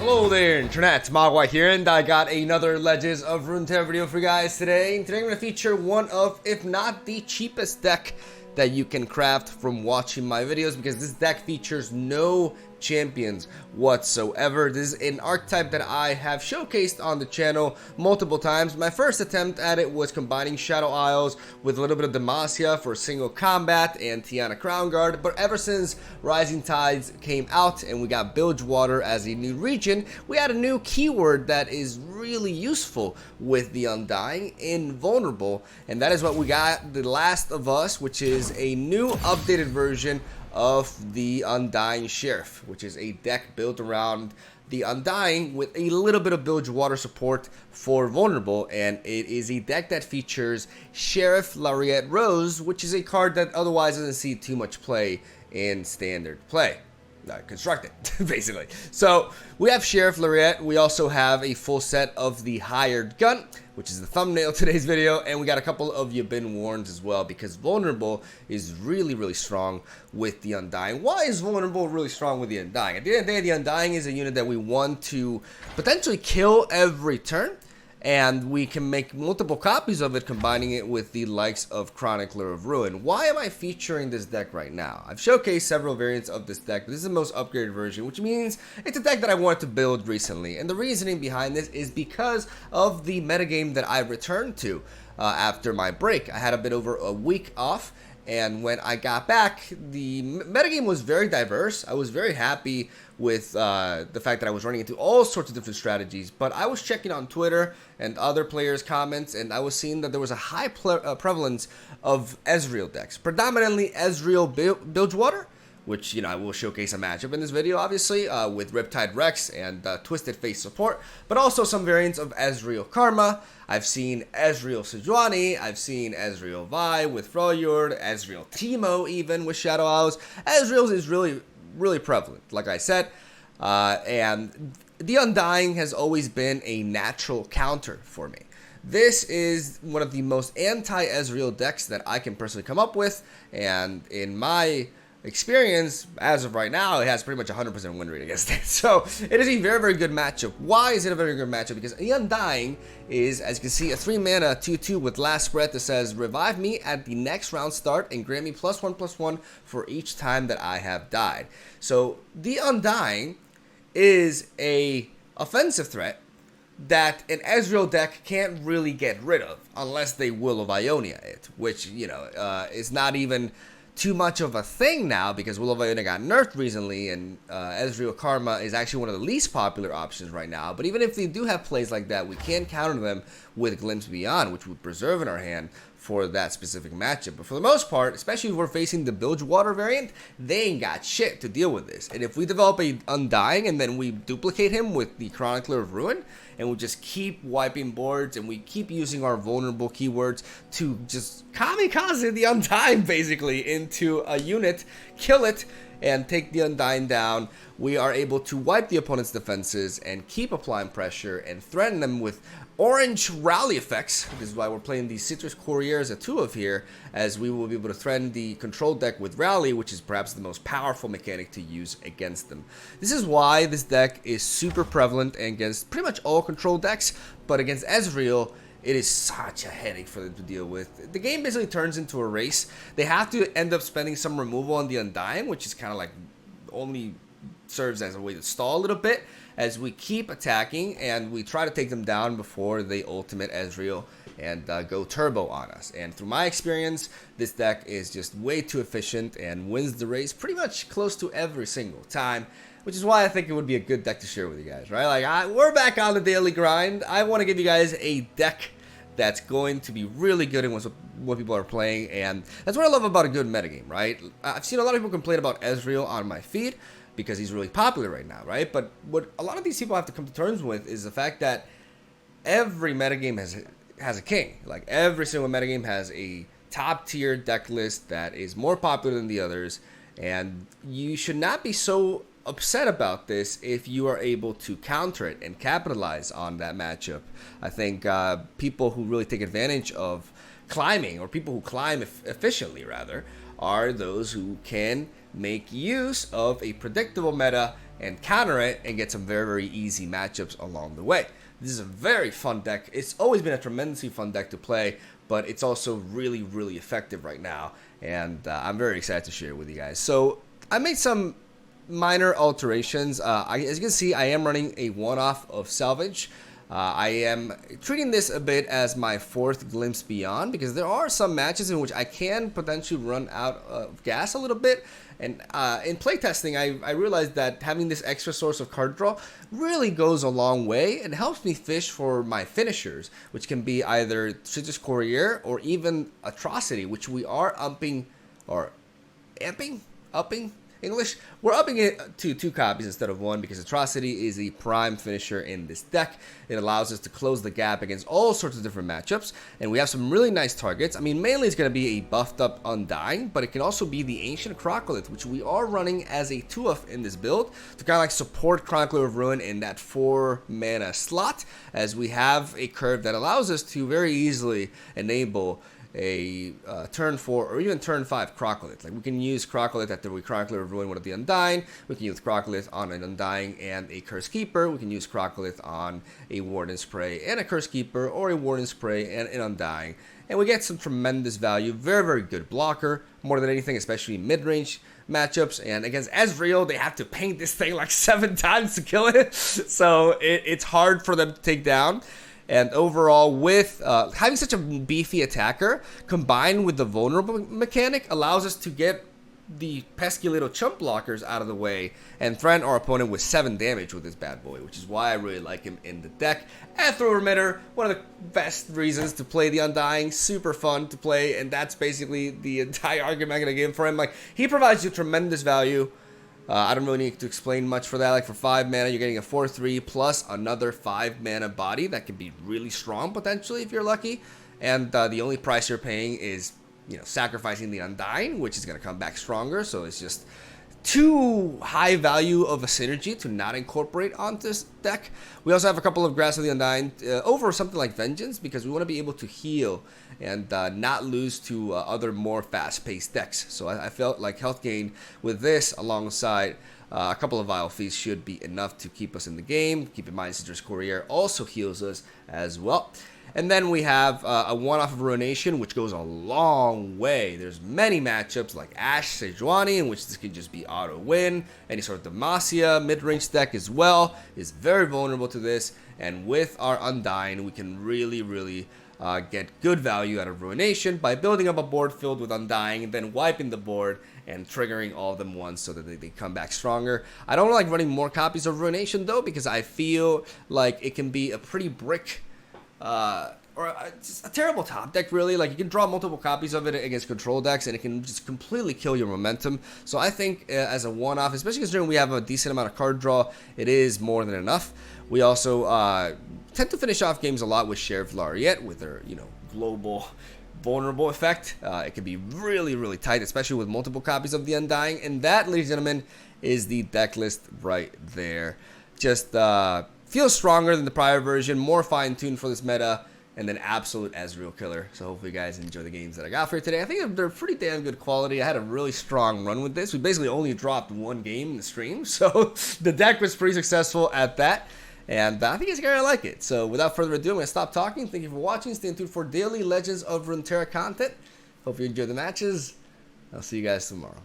Hello there, Internet. MegaMogwai here, and I got another Legends of Runeterra video for you guys today. And today I'm going to feature one of, if not the cheapest deck that you can craft from watching my videos, because this deck features no champions whatsoever. This is an archetype that I have showcased on the channel multiple times. My first attempt at it was combining Shadow Isles with a little bit of Demacia for single combat and Tiana Crown Guard, but ever since Rising Tides came out and we got Bilgewater as a new region, we had a new keyword that is really useful with the Undying, Invulnerable, and that is what we got, The Last of Us, which is a new updated version of the Undying Sheriff, which is a deck built around the Undying with a little bit of Bilgewater support for Vulnerable, and it is a deck that features Sheriff Lariat Rose, which is a card that otherwise doesn't see too much play in standard play. Constructed, basically. So we have Sheriff Lariat. We also have a full set of the Hired Gun, which is the thumbnail of today's video, and we got a couple of You've Been Warned as well, because Vulnerable is really strong with the Undying. Why is Vulnerable really strong with the Undying? At the end of the day, the Undying is a unit that we want to potentially kill every turn, and we can make multiple copies of it, combining it with the likes of Chronicler of Ruin. Why am I featuring this deck right now? I've showcased several variants of this deck, but this is the most upgraded version, which means it's a deck that I wanted to build recently. And the reasoning behind this is because of the metagame that I returned to after my break. I had a bit over a week off, and when I got back, the metagame was very diverse. I was very happy with the fact that I was running into all sorts of different strategies, but I was checking on Twitter and other players' comments, and I was seeing that there was a high prevalence of Ezreal decks, predominantly Ezreal Bilgewater, which, you know, I will showcase a matchup in this video, obviously, with Riptide Rex and Twisted Face support, but also some variants of Ezreal Karma. I've seen Ezreal Sejuani, I've seen Ezreal Vi with Freljord, Ezreal Teemo even with Shadow Isles. Ezreal is really prevalent, like I said, and the Undying has always been a natural counter for me. This is one of the most anti-Ezreal decks that I can personally come up with, and in my experience, as of right now, it has pretty much 100% win rate against it. So it is a very good matchup. Why is it a very good matchup? Because the Undying is, as you can see, a 3-mana 2/2 with Last Breath that says, revive me at the next round start and grant me +1/+1 for each time that I have died. So the Undying is a offensive threat that an Ezreal deck can't really get rid of unless they Will of Ionia it, which, you know, is not even too much of a thing now, because Will of Ionia got nerfed recently, and Ezreal Karma is actually one of the least popular options right now. But even if they do have plays like that, we can counter them with Glimpse Beyond, which would preserve in our hand for that specific matchup. But for the most part, especially if we're facing the Bilgewater variant, they ain't got shit to deal with this. And if we develop a Undying and then we duplicate him with the Chronicler of Ruin, and we just keep wiping boards and we keep using our vulnerable keywords to just kamikaze the Undying basically into a unit, kill it, and take the Undying down, we are able to wipe the opponent's defenses and keep applying pressure and threaten them with orange rally effects. This is why we're playing the Citrus Couriers at 2 of here, as we will be able to threaten the control deck with rally, which is perhaps the most powerful mechanic to use against them. This is why this deck is super prevalent against pretty much all control decks, but against Ezreal, it is such a headache for them to deal with. The game basically turns into a race. They have to end up spending some removal on the Undying, which is kind of like only serves as a way to stall a little bit as we keep attacking and we try to take them down before they ultimate Ezreal and go turbo on us. And through my experience, this deck is just way too efficient and wins the race pretty much close to every single time, which is why I think it would be a good deck to share with you guys, right? Like, we're back on the daily grind. I want to give you guys a deck that's going to be really good in what people are playing, and that's what I love about a good metagame, right? I've seen a lot of people complain about Ezreal on my feed because he's really popular right now, right? But what a lot of these people have to come to terms with is the fact that every metagame has a king. Like, every single metagame has a top tier deck list that is more popular than the others, and you should not be so upset about this if you are able to counter it and capitalize on that matchup. I think people who really take advantage of climbing, or people who climb efficiently rather, are those who can make use of a predictable meta and counter it and get some very, very easy matchups along the way. This is a very fun deck. It's always been a tremendously fun deck to play, but it's also really, really effective right now, and I'm very excited to share it with you guys. So I made some minor alterations. As you can see, I am running a one-off of Salvage. I am treating this a bit as my fourth Glimpse Beyond, because there are some matches in which I can potentially run out of gas a little bit. And in playtesting, I realized that having this extra source of card draw really goes a long way. It helps me fish for my finishers, which can be either Citrus Courier or even Atrocity, which we are upping English. We're upping it to 2 copies instead of 1, because Atrocity is a prime finisher in this deck. It allows us to close the gap against all sorts of different matchups, and we have some really nice targets. I mean, mainly it's going to be a buffed up Undying, but it can also be the Ancient Crocodile, which we are running as a 2-off in this build to kind of like support Chronicler of Ruin in that 4 mana slot, as we have a curve that allows us to very easily enable a turn 4 or even turn 5 Crocodile. Like, we can use Crocodile after we Chronicler of Ruin one of the Undying. We can use Crocodile on an Undying and a Curse Keeper. We can use Crocodile on a Warden Spray and a Curse Keeper, or a Warden Spray and an Undying. And we get some tremendous value. Very, very good blocker, more than anything, especially mid-range matchups. And against Ezreal, they have to paint this thing like 7 times to kill it. So it's hard for them to take down. And overall, with having such a beefy attacker combined with the vulnerable mechanic, allows us to get the pesky little chump blockers out of the way and threaten our opponent with 7 damage with this bad boy, which is why I really like him in the deck. And throw remitter, one of the best reasons to play the Undying. Super fun to play, and that's basically the entire argument I'm going to give for him. Like, he provides you tremendous value. I don't really need to explain much for that. Like, for 5 mana, you're getting a 4/3 plus another 5 mana body that can be really strong potentially if you're lucky. And the only price you're paying is, you know, sacrificing the Undying, which is going to come back stronger. So it's just too high value of a synergy to not incorporate onto this deck. We also have a couple of Grasp of the Undying over something like Vengeance, because we want to be able to heal and not lose to other more fast-paced decks. So I felt like health gain with this alongside a couple of Vile Feasts should be enough to keep us in the game. Keep in mind, Citrus Courier also heals us as well. And then we have a one-off of Ruination, which goes a long way. There's many matchups like Ashe, Sejuani, in which this could just be auto-win. Any sort of Demacia mid-range deck as well is very vulnerable to this. And with our Undying, we can really, really get good value out of Ruination by building up a board filled with Undying and then wiping the board and triggering all of them once so that they come back stronger. I don't like running more copies of Ruination though, because I feel like it can be a pretty brick or just a terrible top deck, really. Like, you can draw multiple copies of it against control decks, and it can just completely kill your momentum. So I think as a one-off, especially considering we have a decent amount of card draw, it is more than enough. We also tend to finish off games a lot with Sheriff Lariat with their, you know, global vulnerable effect. It can be really, really tight, especially with multiple copies of the Undying. And that, ladies and gentlemen, is the deck list right there. Just feels stronger than the prior version, more fine-tuned for this meta, and then absolute Ezreal killer. So hopefully you guys enjoy the games that I got for you today. I think they're pretty damn good quality. I had a really strong run with this. We basically only dropped 1 game in the stream, so the deck was pretty successful at that. And I think you guys are going to like it. So without further ado, I'm going to stop talking. Thank you for watching. Stay tuned for daily Legends of Runeterra content. Hope you enjoy the matches. I'll see you guys tomorrow.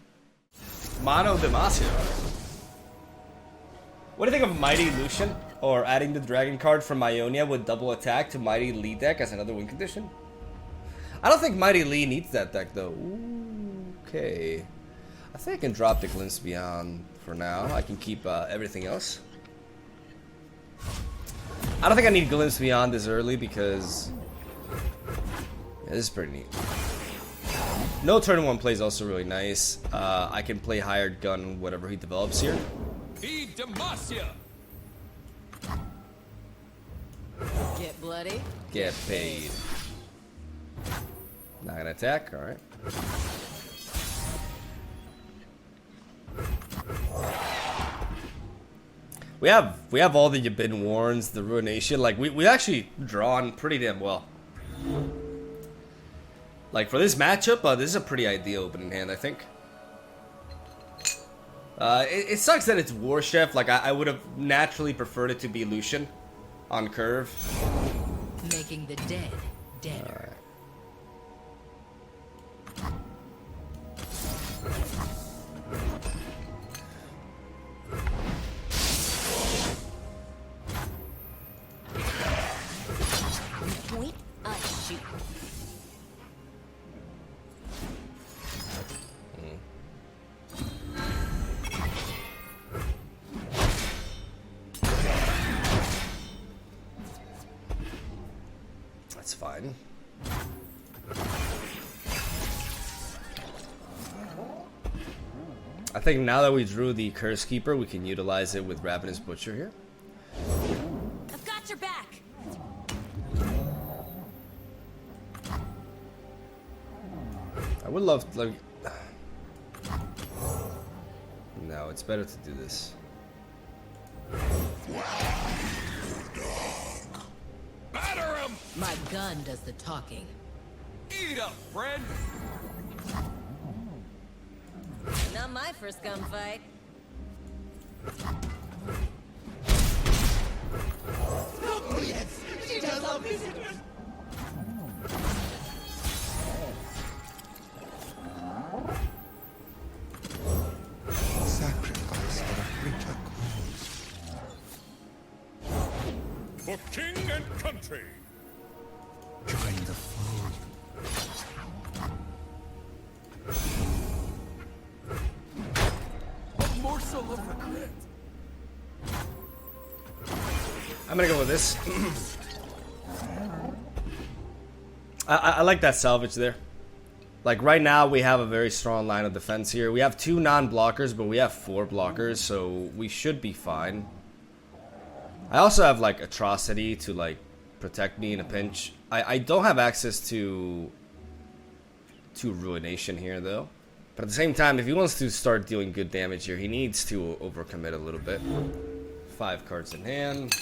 Mono Demacia. What do you think of Mighty Lucian? Or adding the dragon card from Ionia with double attack to Mighty Lee deck as another win condition? I don't think Mighty Lee needs that deck though. Ooh, okay. I think I can drop the Glimpse Beyond for now. I can keep everything else. I don't think I need Glimpse Beyond this early because yeah, this is pretty neat. No turn 1 play is also really nice. I can play Hired Gun whatever he develops here. Feed Demacia. Get bloody. Get paid. Not gonna attack, alright. We have all the Yabin Warrens, the Ruination, like we actually drawn pretty damn well. Like for this matchup, this is a pretty ideal opening hand, I think. It sucks that it's War Chef. Like I would have naturally preferred it to be Lucian on curve. Making the dead deader. Point, I shoot. That's fine. I think now that we drew the Curse Keeper, we can utilize it with Ravenous Butcher here. I've got your back. I would love to, like... No, it's better to do this. Batter him! My gun does the talking. Eat up, friend! Not my first gunfight. She does love visitors! Sacrifice for a greater cause. For king and country! Join the fold. A morsel of regret. I'm gonna go with this. I like that salvage there. Like right now we have a very strong line of defense here. We have 2 non-blockers, but we have 4 blockers, so we should be fine. I also have like Atrocity to like protect me in a pinch. I don't have access to Ruination here though. But at the same time, if he wants to start dealing good damage here, he needs to overcommit a little bit. 5 cards in hand.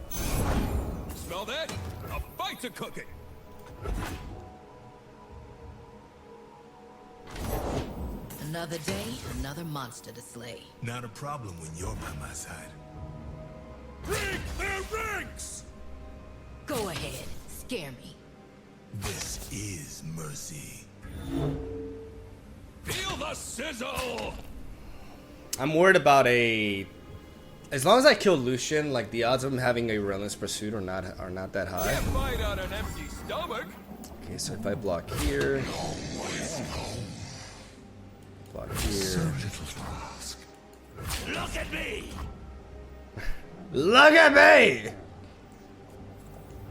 Smell that? A bite's a cooking! Another day, another monster to slay. Not a problem when you're by my side. Break their ranks! Go ahead, scare me. This is mercy. Feel the sizzle! I'm worried about a... As long as I kill Lucian, like the odds of him having a Relentless Pursuit are not that high. Can't fight on an empty stomach! Okay, so if I block here... Block So here... little to ask. Look at me! Look at me!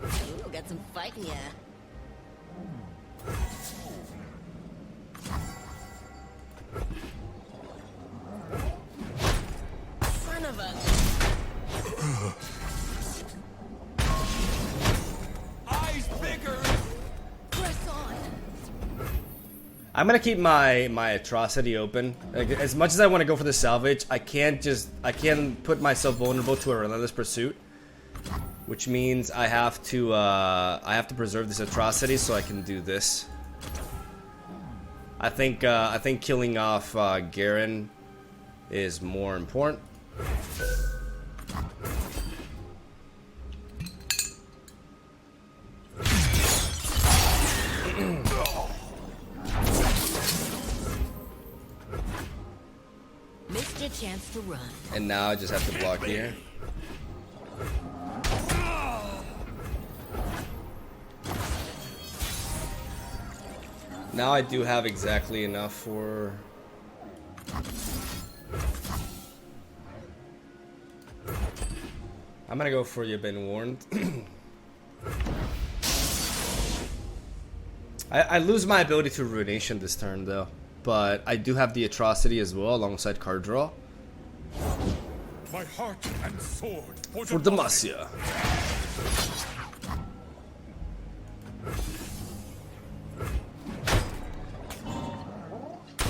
Ooh, got some fight in ya. Son of a... Eyes bigger! Press on. I'm gonna keep my Atrocity open. Like, as much as I want to go for the salvage, I can't put myself vulnerable to a Relentless Pursuit, which means I have to preserve this Atrocity so I can do this. I think killing off Garen is more important. Missed your chance to run. And now I just have to block here. Now I do have exactly enough for... I'm gonna go for You've Been Warned. I lose my ability to Ruination this turn though. But I do have the Atrocity as well alongside card draw. My heart and sword For Demacia.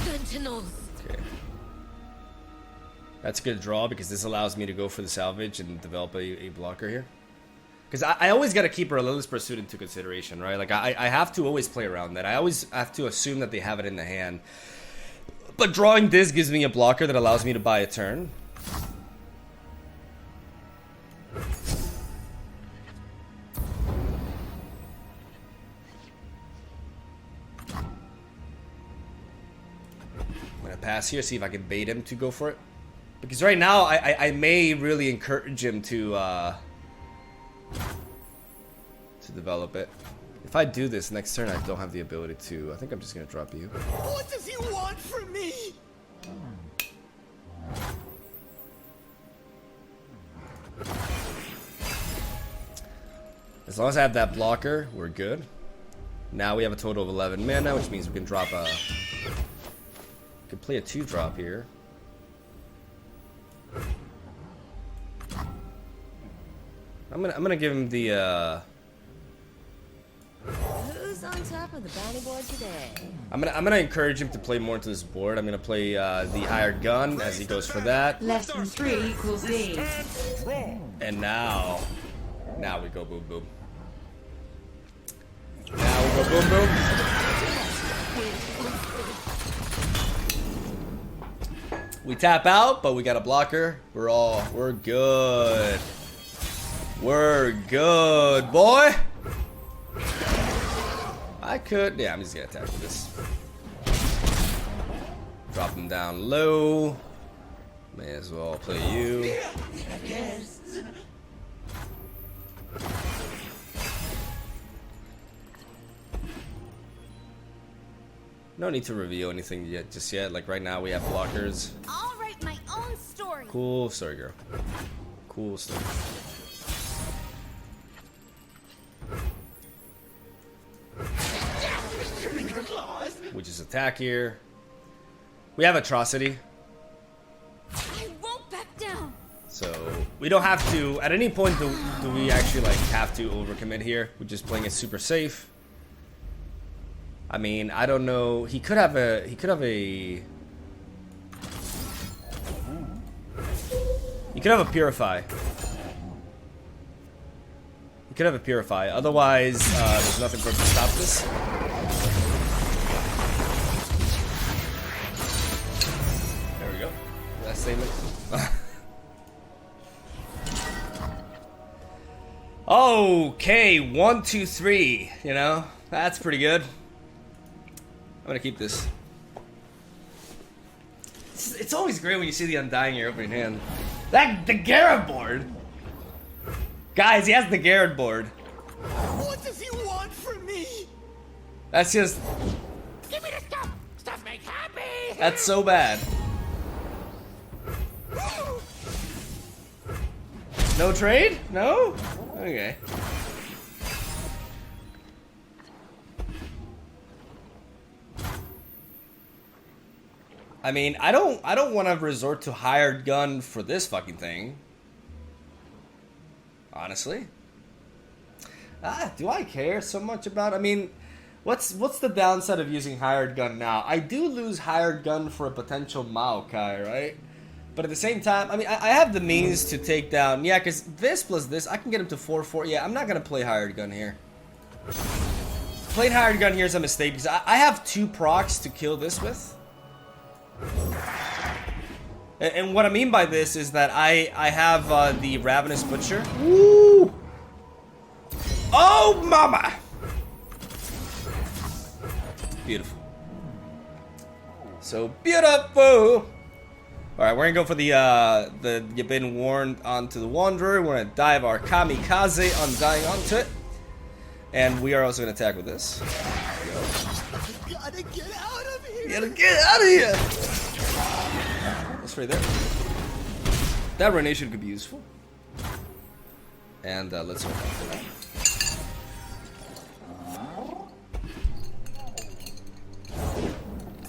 Sentinels. Okay. That's a good draw because this allows me to go for the salvage and develop a blocker here. Because I always got to keep Relentless Pursuit into consideration, right? Like, I have to always play around that. I always have to assume that they have it in the hand. But drawing this gives me a blocker that allows me to buy a turn. I'm going to pass here, see if I can bait him to go for it. Because right now, I may really encourage him to develop it. If I do this next turn, I don't have the ability to. I think I'm just gonna drop you. What does he want from me? As long as I have that blocker, we're good. Now we have a total of 11 mana, which means we can drop a. We can play a 2-drop here. I'm gonna give him the. Who's on top of the bounty board today? I'm gonna encourage him to play more into this board. I'm gonna play the hired gun as he goes for that. Less than 3 equals D. And now we go boom boom. Now we go boom boom. We tap out, but we got a blocker. We're good. We're good, boy. I could, yeah, I'm just gonna attack with this. Drop him down low. May as well play you. No need to reveal anything yet, just yet. Like right now, we have blockers. I'll write my own story. Cool story, girl. Cool story. We just attack here. We have Atrocity. I won't back down. So we don't have to, at any point do we actually like have to overcommit here. We're just playing it super safe. I mean, I don't know. He could have a he could have a Purify. He could have a Purify. Otherwise, there's nothing for him to stop this. There we go. Last statement. Okay, 1, 2, 3. You know, that's pretty good. I'm gonna keep this. It's always great when you see the Undying in your opening hand. The Garrett board! Guys, he has the Garrett board. What does he want from me? That's just... Give me the stuff! Stuff makes happy! That's so bad. No trade? No? Okay. I mean, I don't want to resort to hired gun for this fucking thing. Honestly. Do I care so much about it? I mean, what's the downside of using hired gun now? I do lose hired gun for a potential Maokai, right? But at the same time, I mean, I have the means to take down... Yeah, because this plus this, I can get him to 4/4. Yeah, I'm not going to play hired gun here. Playing hired gun here is a mistake because I have 2 procs to kill this with. And what I mean by this is that I have the Ravenous Butcher. Woo! Oh, mama! Beautiful. So beautiful! Alright, we're gonna go for the You've Been Warned onto the Wanderer. We're gonna dive our Kamikaze Undying onto it. And we are also gonna attack with this. Gotta get out of here! Gotta get out of here! That's right there. That Ruination could be useful. And let's hope for that.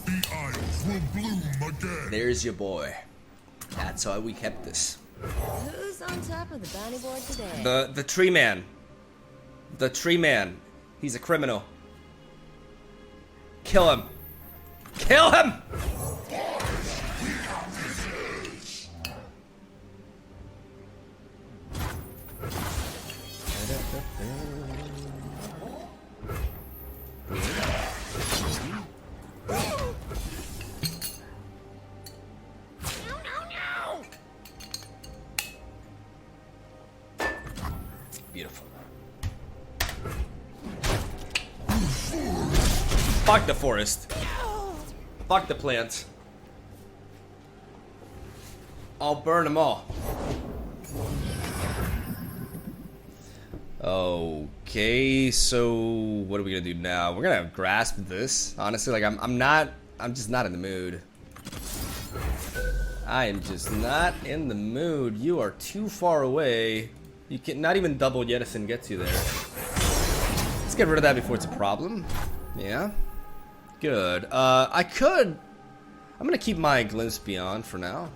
The eyes will bloom again. There's your boy. That's how we kept this. Who's on top of the bounty board today? The tree man. The tree man. He's a criminal. Kill him. Kill him! Fuck the forest. Fuck the plants. I'll burn them all. Okay, so what are we gonna do now? We're gonna grasp this. Honestly, like I'm just not in the mood. I am just not in the mood. You are too far away. You can not even double Yedison gets you there. Let's get rid of that before it's a problem. Yeah. Good. I'm gonna keep my Glimpse Beyond for now.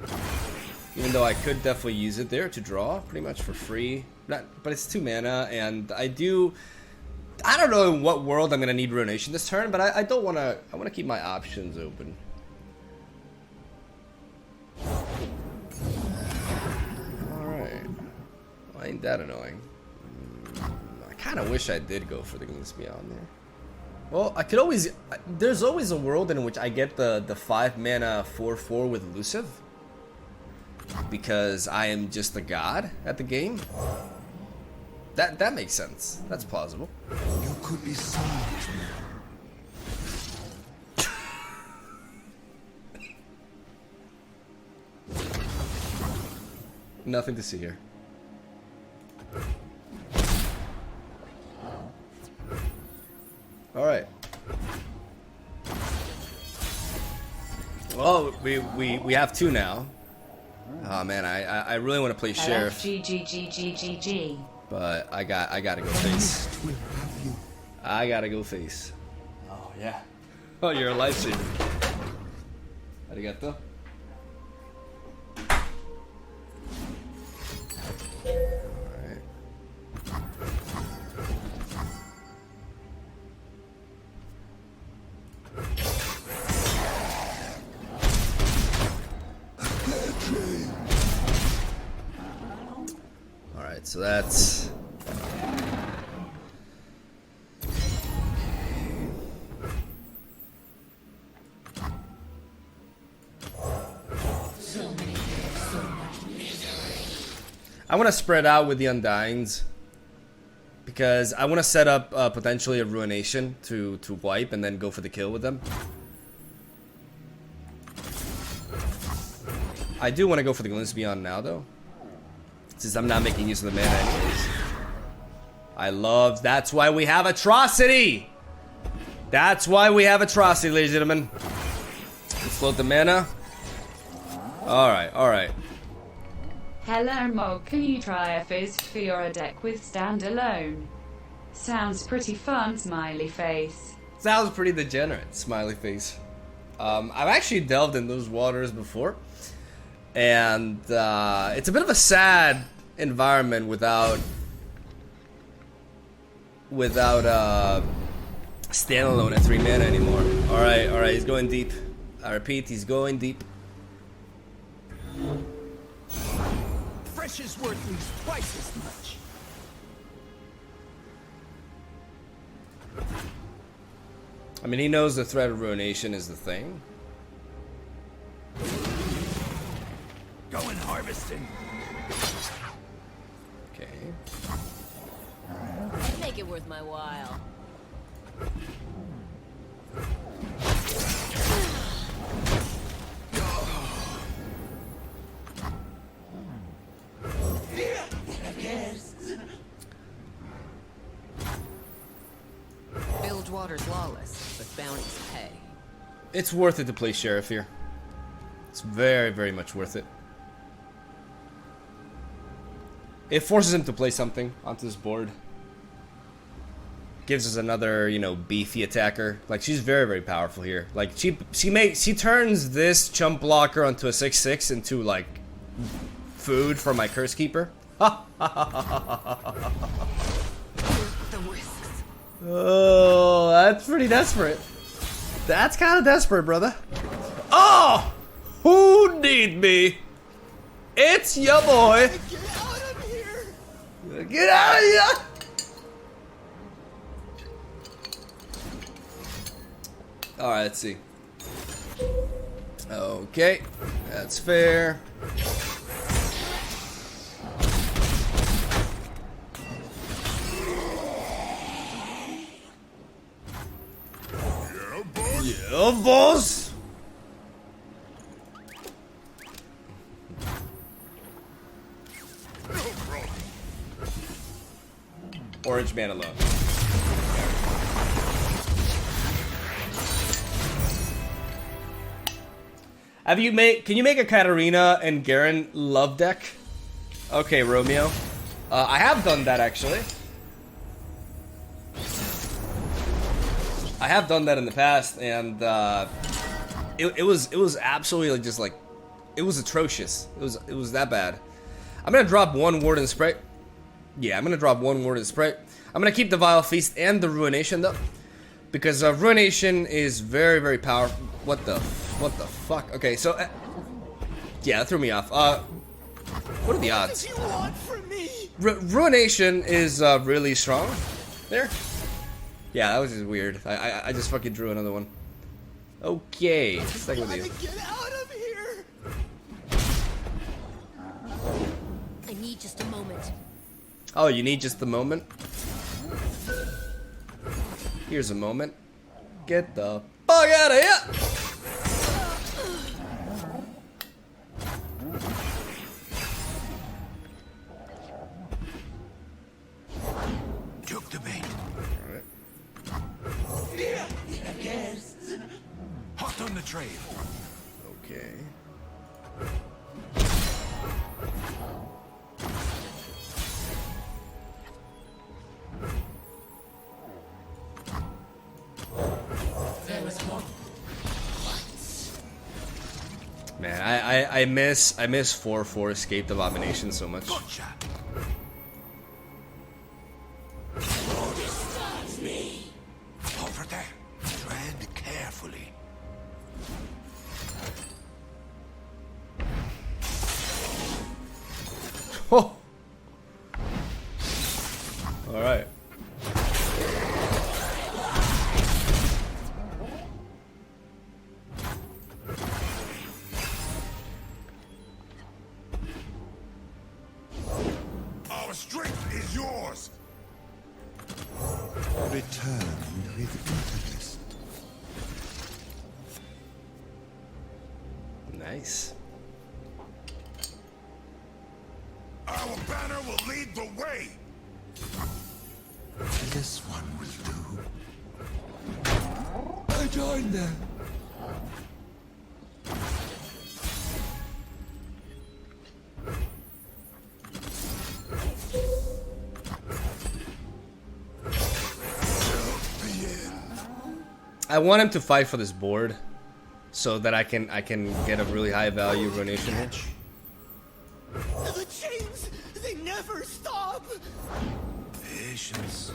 Even though I could definitely use it there to draw pretty much for free. But it's 2 mana, and I don't know in what world I'm gonna need Ruination this turn, but I wanna keep my options open. Alright. Well, ain't that annoying. I kinda wish I did go for the Glimpse Beyond there. Well, I could always there's always a world in which I get the 5 mana 4/4 with Elusive. Because I am just a god at the game. That makes sense. That's plausible. You could be so much more. Nothing to see here. All right. Well, we have 2 now. Oh man, I really want to play Sheriff. G. But I gotta go face. I gotta go face. Oh yeah. Oh, you're a lifesaver. Arigato. Alright. Alright, so that's I want to spread out with the Undyings because I want to set up potentially a Ruination to wipe and then go for the kill with them. I do want to go for the Glimpse Beyond now though, since I'm not making use of the mana anyways. That's why we have Atrocity! That's why we have Atrocity, ladies and gentlemen. Let's float the mana. Alright, alright. Hello Mog, can you try a fizzed Fiora deck with standalone? Sounds pretty fun, smiley face. Sounds pretty degenerate, smiley face. I've actually delved in those waters before. And it's a bit of a sad environment without standalone at 3 mana anymore. Alright, he's going deep. I repeat, he's going deep. Fresh is worth at least twice as much. I mean, he knows the threat of Ruination is the thing. Going harvesting. Okay. Make it worth my while. Bilgewater's lawless, but bounties pay. It's worth it to play Sheriff here. It's very, very much worth it. It forces him to play something onto this board. Gives us another, you know, beefy attacker. Like, she's very, very powerful here. Like, she turns this chump blocker onto a 6/6 into, like, food for my Curse Keeper. Oh, that's pretty desperate. That's kind of desperate, brother. Oh! Who need me? It's your boy. Get out of here! Get out of here! Alright, let's see. Okay, that's fair. Yep. love balls? Orange man alone. Can you make a Katarina and Garen love deck? Okay, Romeo. I have done that actually. I have done that in the past, and it was absolutely just like, it was atrocious. It was that bad. I'm gonna drop one Warden Sprite. Yeah, I'm gonna drop one Warden Sprite. I'm gonna keep the Vile Feast and the Ruination though, because Ruination is very, very powerful. What the fuck? Okay, so yeah, that threw me off. What are the odds? What do you want from me? Ruination is really strong. There. Yeah, that was just weird. I just fucking drew another one. Okay, stuck with you. Get out of here! I need just a moment. Oh, you need just the moment? Here's a moment. Get the fuck out of here! Took the bait. Hot on the trail. Okay. Man, I miss 4/4 Escaped Abomination so much. Gotcha. Over there. Tread carefully. Oh. All right. Our strength is yours. Return with interest. Nice. Our banner will lead the way. This one will do. I join them. I want him to fight for this board, so that I can get a really high value Ruination here. The chains, they never stop. Patience.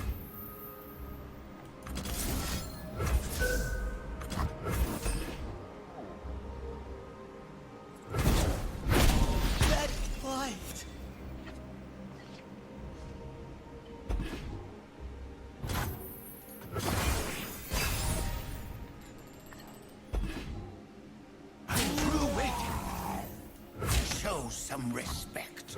That fight. I'm through waiting. Show some respect.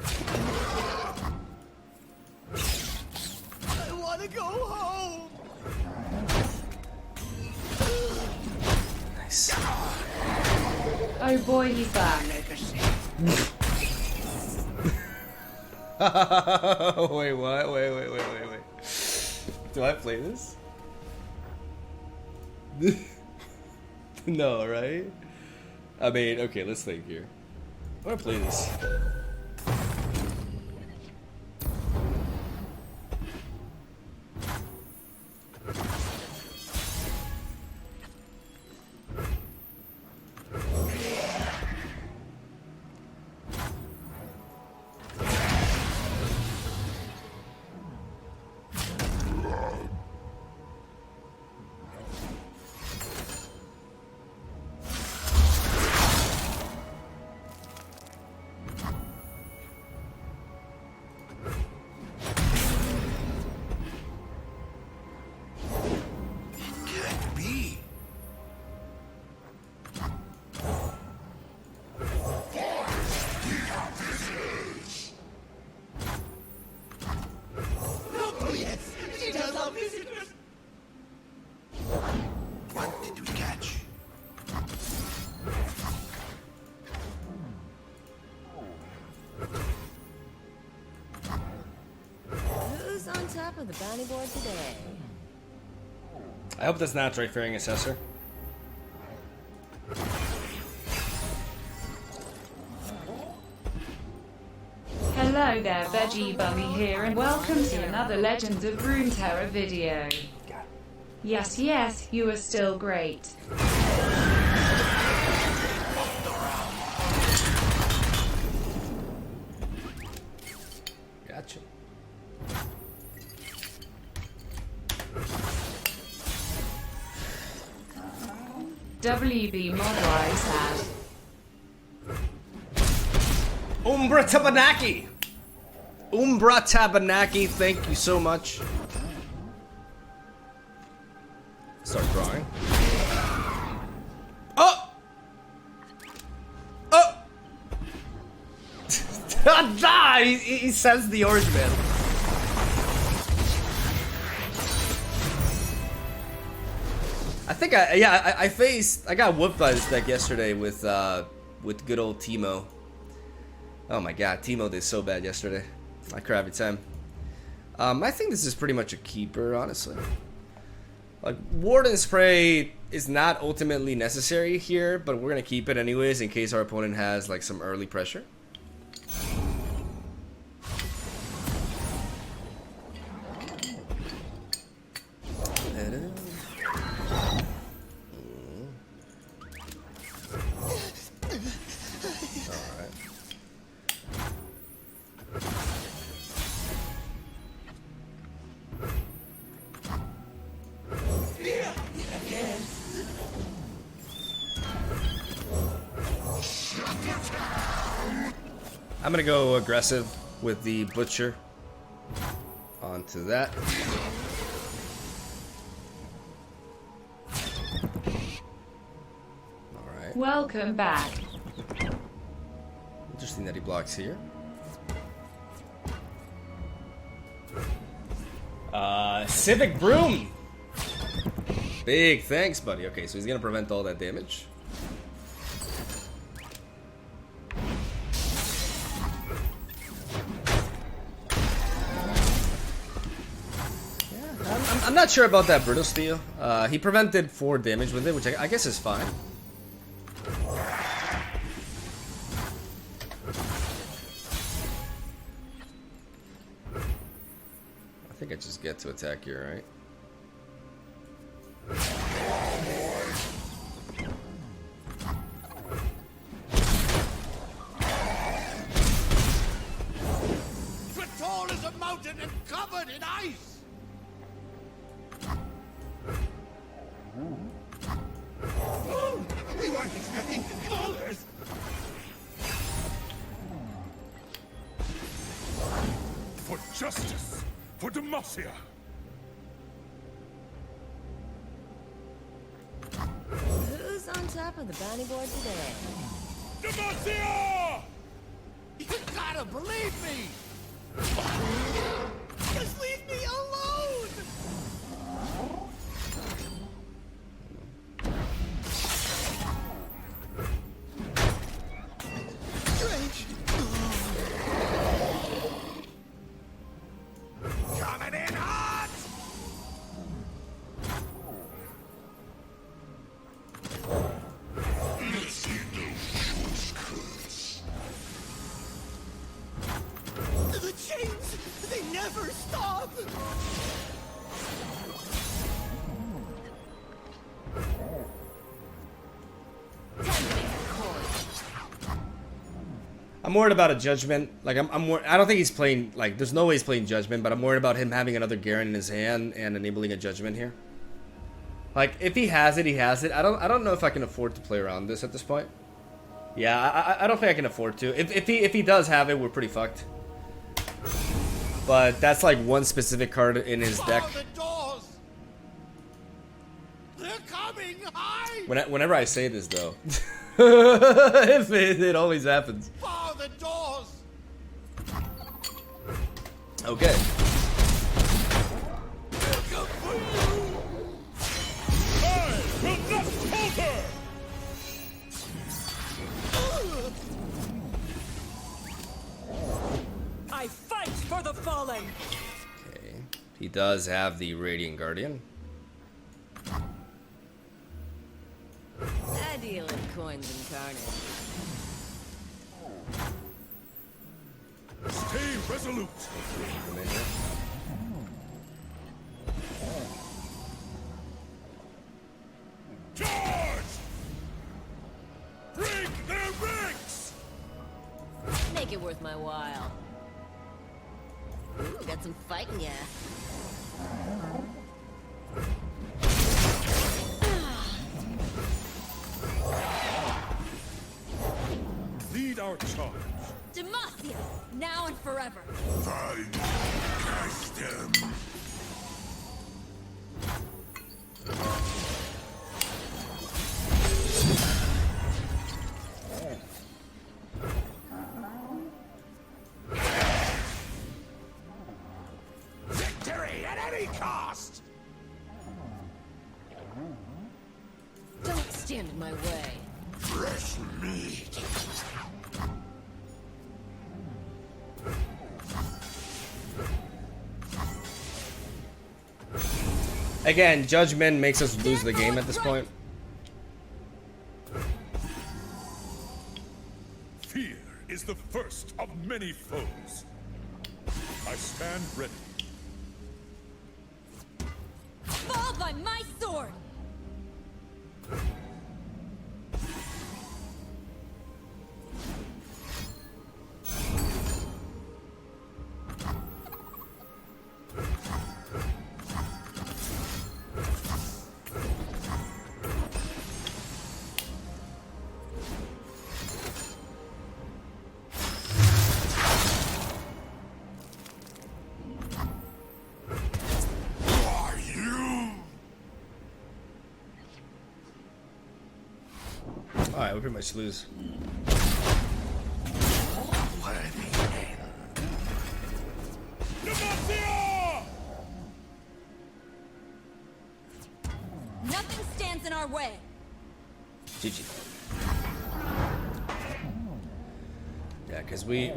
I want to go home. Nice. Oh boy, he's back. Wait, what? Wait. Do I play this? No, right? I mean, okay, let's think here. I wanna play this. top of the bounty board today. I hope that's not Dreyfaring Assessor. Hello there, Veggie Bummy here, and welcome to another Legends of Runeterra video. Yes, yes, you are still great. Gotcha. WB Mogwai sad. Umbra Tabanaki! Umbra Tabanaki, thank you so much. Start drawing. Oh! Oh! Ah, he sends the orange man. I think I got whooped by this deck yesterday with good old Teemo. Oh my god, Teemo did so bad yesterday. I cry every time. I think this is pretty much a keeper, honestly. Like, Warden Spray is not ultimately necessary here, but we're gonna keep it anyways in case our opponent has like some early pressure. I'm gonna go aggressive with the Butcher onto that. Alright. Welcome back. Interesting that he blocks here. Civic Broom! Big thanks, buddy. Okay, so he's gonna prevent all that damage. I'm not sure about that Brittle Steel. He prevented 4 damage with it, which I guess is fine. I think I just get to attack here, right? Tall as a mountain and covered in ice! We weren't expecting all this! For justice! For Demacia! Who's on top of the bounty board today? Demacia! You gotta believe me! Just leave me alone! Strange. Coming in hot! The chains, they never stop! I'm worried about a Judgment. Like, I don't think he's playing, like, there's no way he's playing Judgment, but I'm worried about him having another Garen in his hand and enabling a Judgment here. Like, if he has it, he has it. I don't know if I can afford to play around this at this point. Yeah, I don't think I can afford to. If he does have it, we're pretty fucked. But that's like one specific card in his deck. The doors. They're coming high. Whenever I say this, though, if it always happens. Bar the doors. Okay. I will not falter. I fight for the fallen. Okay. He does have the Radiant Guardian. I deal in coins and carnage. Stay resolute. Charge! Break their ranks! Make it worth my while. Ooh, got some fighting, yeah. Lead our charge. Demacia! Now and forever. Fine. Cast them. Victory at any cost! Don't stand in my way. Fresh meat. Again, Judgment makes us lose the game at this point. Fear is the first of many foes. I stand ready. Fall by my sword! Alright, we pretty much lose. Nothing stands in our way. GG. Yeah, because we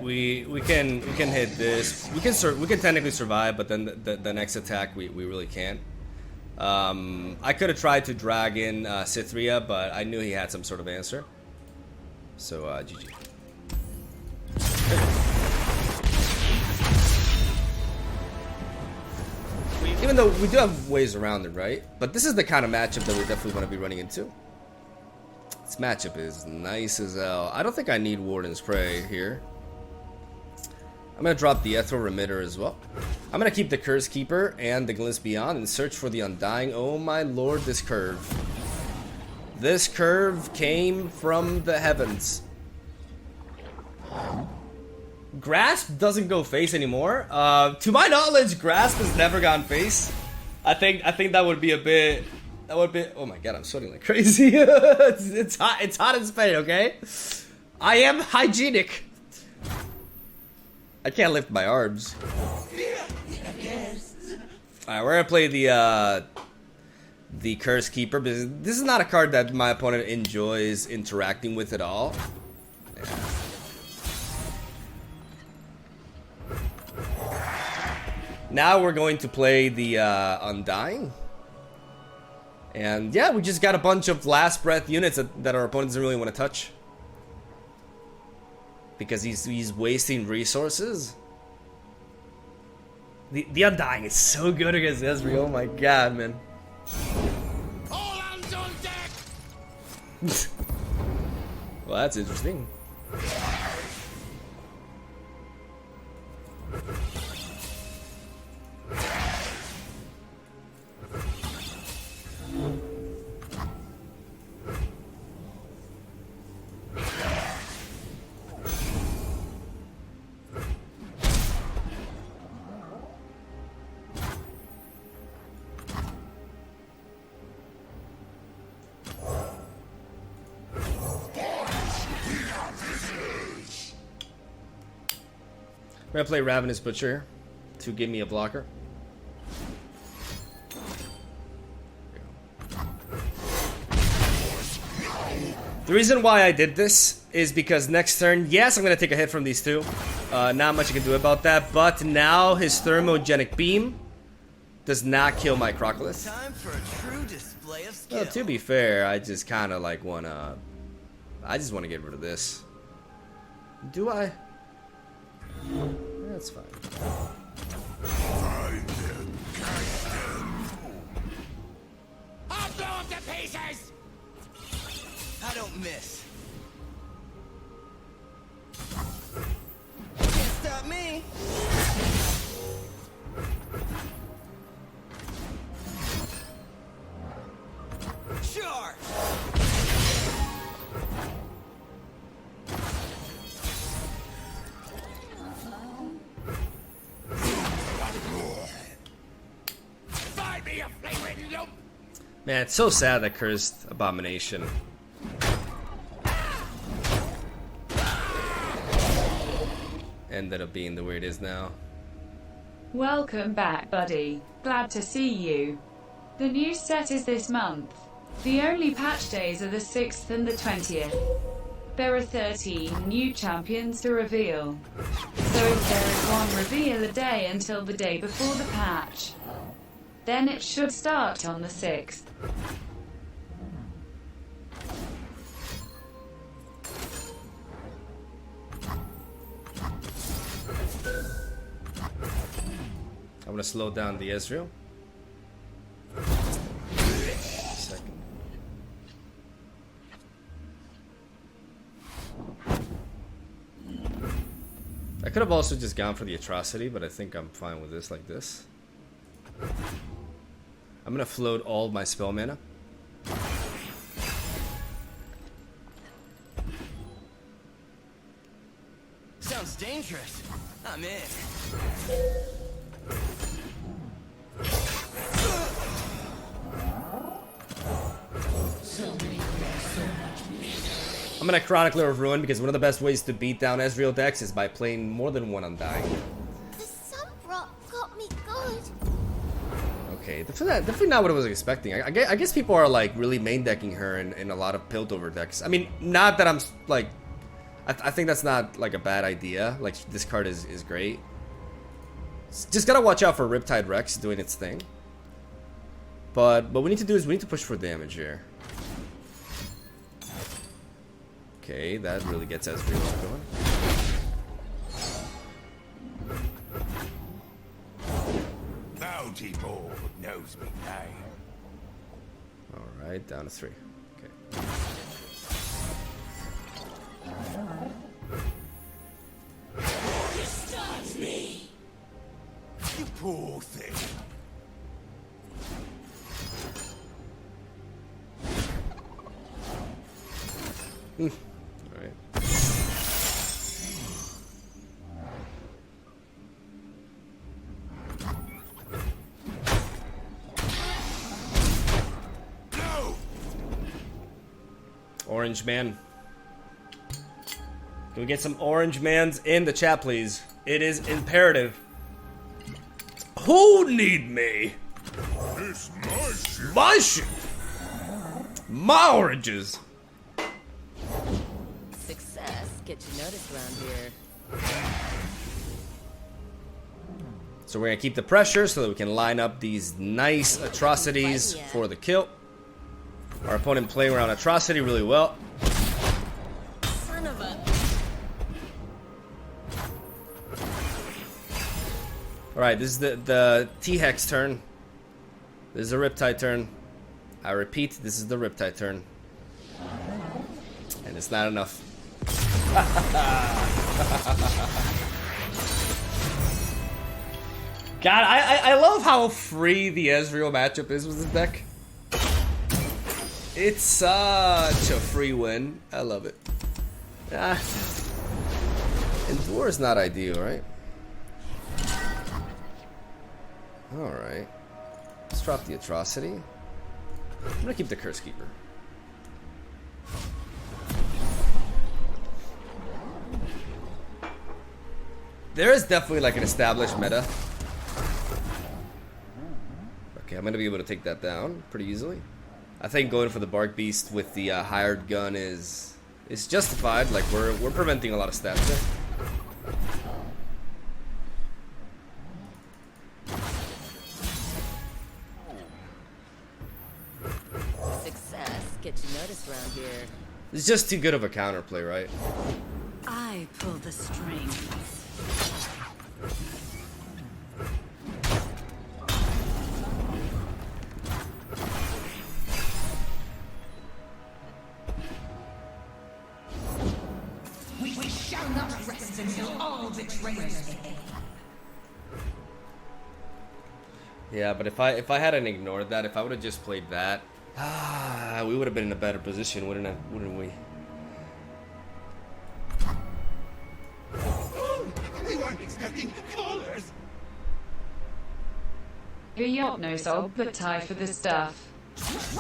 can hit this. We can technically survive, but then the next attack we really can't. I could have tried to drag in Cythria, but I knew he had some sort of answer. So GG. Even though we do have ways around it, right? But this is the kind of matchup that we definitely want to be running into. This matchup is nice as hell. I don't think I need Warden's Prey here. I'm going to drop the Ethereal Remitter as well. I'm going to keep the Curse Keeper and the Glimpse Beyond and search for the Undying. Oh my lord, this curve. This curve came from the heavens. Grasp doesn't go face anymore. To my knowledge, Grasp has never gone face. I think that would be a bit... That would be... Oh my god, I'm sweating like crazy. It's hot. It's hot in Spain, okay? I am hygienic. I can't lift my arms. Alright, we're gonna play the Curse Keeper, because this is not a card that my opponent enjoys interacting with at all. Yeah. Now we're going to play the Undying. And yeah, we just got a bunch of last breath units that our opponent doesn't really want to touch. Because he's wasting resources. The Undying is so good against Ezreal. Oh my god, man. All hands on deck! Well, that's interesting. I'm gonna play Ravenous Butcher to give me a blocker. The reason why I did this is because next turn, yes, I'm gonna take a hit from these two. Not much I can do about that, but now his Thermogenic Beam does not kill my Crocodilus. Time for a true display of skill. Well, to be fair, I just kind of like wanna. I just want to get rid of this. Do I? That's fine. Find them, catch them. I'll blow up the pieces! I don't miss. Can't stop me. Sure. Find me a flame-ridden lump. Man, it's so sad that Cursed Abomination ended up being the way it is now. Welcome back, buddy. Glad to see you. The new set is this month. The only patch days are the 6th and the 20th. There are 13 new champions to reveal. So if there is one reveal a day until the day before the patch, then it should start on the 6th. I'm gonna slow down the Ezreal. Second. I could have also just gone for the Atrocity, but I think I'm fine with this like this. I'm gonna float all my spell mana. Sounds dangerous. I'm in. I'm gonna Chronicler of Ruin because one of the best ways to beat down Ezreal decks is by playing more than one Undying. The sunbrock got me good. Okay, definitely not what I was expecting. I guess people are like really main decking her in a lot of Piltover decks. I mean, not that I'm like, I think that's not like a bad idea. Like this card is great. Just gotta watch out for Riptide Rex doing its thing. But what we need to do is we need to push for damage here. Okay, that really gets Ezreal going. Bounty board knows me name. Alright, down to 3. Okay. Starts me. You poor thing. Alright. No. Orange man. Can we get some orange mans in the chat, please? It is imperative. Who need me? It's my shit. My shit. My oranges. Success gets you noticed around here. So we're gonna keep the pressure so that we can line up these nice atrocities for the kill. Our opponent playing around atrocity really well. Son of a... Alright, this is the T-Hex turn. This is the Riptide turn. I repeat, this is the Riptide turn. And it's not enough. God, I love how free the Ezreal matchup is with this deck. It's such a free win. I love it. Endure is not ideal, right? Alright. Let's drop the Atrocity. I'm gonna keep the Curse Keeper. There is definitely like an established meta. Okay, I'm gonna be able to take that down pretty easily. I think going for the Bark Beast with the hired gun is justified. Like we're preventing a lot of stats there. around here. It's just too good of a counterplay, right? I pull the strings. We shall not rest until all betrayers pay. Yeah, but if I hadn't ignored that, if I would have just played that, we would have been in a better position, wouldn't we? We weren't expecting callers. Your yacht knows I'll put tie for the stuff.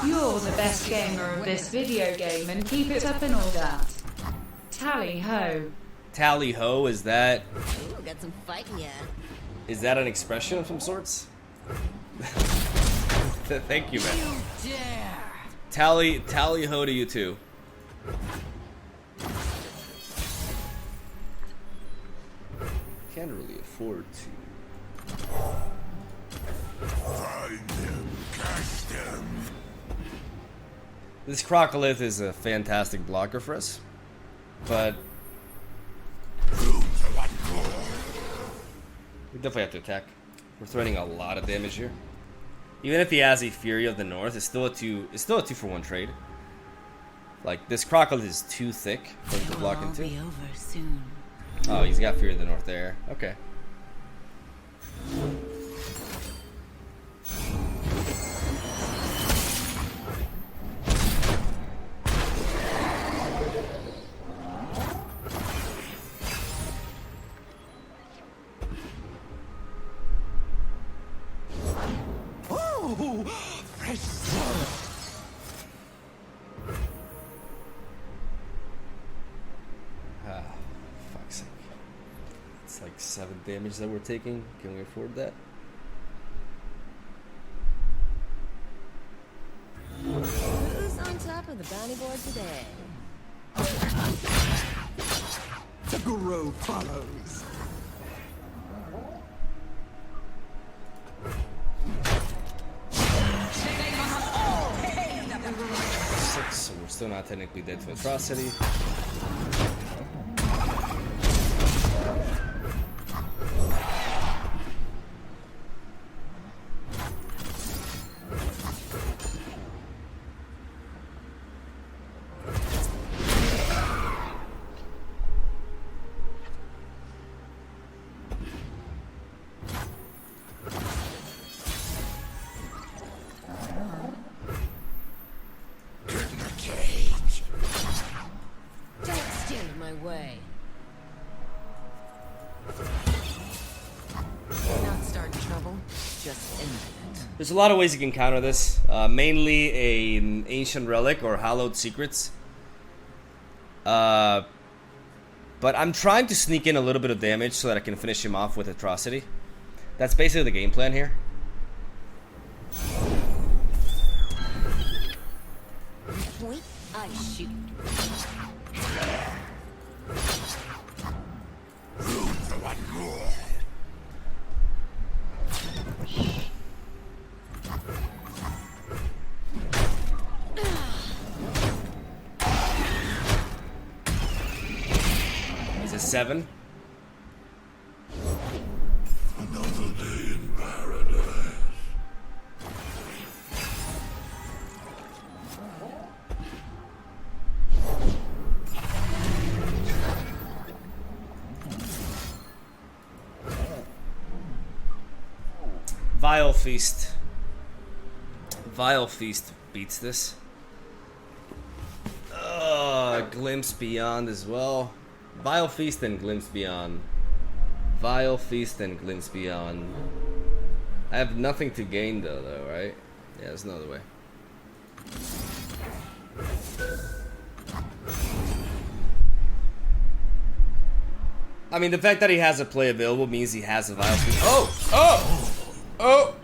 You're the best gamer of this video game and keep it up and all that. Tally ho. Tally ho, is that Ooh, got some fight in ya. is that an expression of some sorts? Thank you, man. You dare. Tally ho to you too. Can't really afford to. Find them, catch them. This Crocolith is a fantastic blocker for us, but Room for one more. we definitely have to attack. We're threatening a lot of damage here. Even if he has a Fury of the North, it's still a 2-for-1 trade. Like, this Crocodile is too thick for him to block It'll all into. be over soon. Oh, he's got Fury of the North there. Okay. Oh, fresh start. Ah, fuck's sake. It's like 7 damage that we're taking. Can we afford that? Who's on top of the bounty board today? The grove follows. Six, so we're still not technically dead to atrocity. Don't stand in my way. Not starting trouble, just end it. There's a lot of ways you can counter this. Mainly an Ancient Relic or Hallowed Secrets. But I'm trying to sneak in a little bit of damage so that I can finish him off with Atrocity. That's basically the game plan here. Point, I shoot. Room for one more. Is it 7? Another day in paradise. Vile Feast. Vile Feast beats this. Glimpse Beyond as well. Vile Feast and Glimpse Beyond. Vile Feast and Glimpse Beyond. I have nothing to gain though, right? Yeah, there's no other way. I mean, the fact that he has a play available means he has a Vile Feast. Oh!